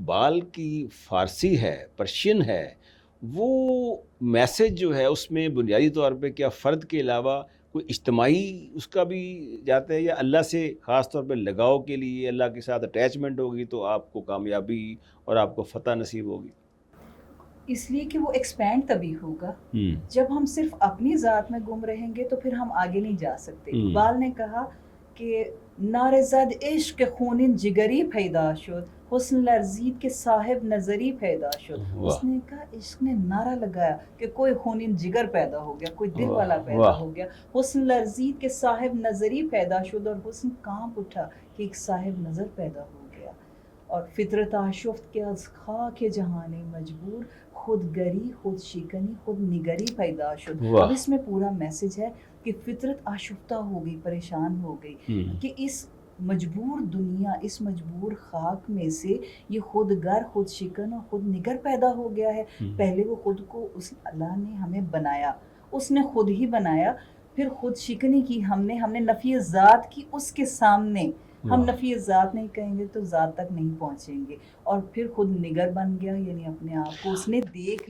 اقبال کی فارسی ہے، پرشین ہے، وہ میسج جو ہے اس میں بنیادی طور پہ کیا فرد کے علاوہ کوئی اجتماعی اس کا بھی جاتا ہے، یا اللہ سے خاص طور پہ لگاؤ کے لیے اللہ کے ساتھ اٹیچمنٹ ہوگی تو آپ کو کامیابی اور آپ کو فتح نصیب ہوگی؟ اس لیے کہ وہ ایکسپینڈ تبھی ہوگا جب ہم صرف اپنی ذات میں گم رہیں گے، تو پھر ہم آگے نہیں جا سکتے. اقبال نے کہا کہ نارزد عشق خونین جگری پیدا شد، حسن لرزید کے صاحب نظری پیدا شد. اس نے کہا عشق نے نعرہ لگایا کہ کوئی خونین جگر پیدا ہو گیا، کوئی دل والا پیدا ہو گیا. حسن لرزید کے صاحب نظری پیدا شد، اور حسن کانپ اٹھا کہ ایک صاحب نظر پیدا ہو گیا. اور فطرت آشفت کے از خاک جہانی مجبور، خود گری خود شکنی خود نگری پیدا شد. اب اس میں پورا میسج ہے کہ فطرت آشفتہ ہو گئی، پریشان ہو گئی کہ اس مجبور دنیا، اس مجبور خاک میں سے یہ خود گر خود شکن اور خود نگر پیدا ہو گیا ہے. پہلے وہ خود کو اس اللہ نے ہمیں بنایا، اس نے خود ہی بنایا، پھر خود شکنی کی ہم نے نفی ذات کی اس کے سامنے. ہم نفی ذات نہیں کہیں گے تو ذات تک نہیں پہنچیں گے. اور پھر خود نگر بن گیا، یعنی اپنے آپ کو اس نے دیکھ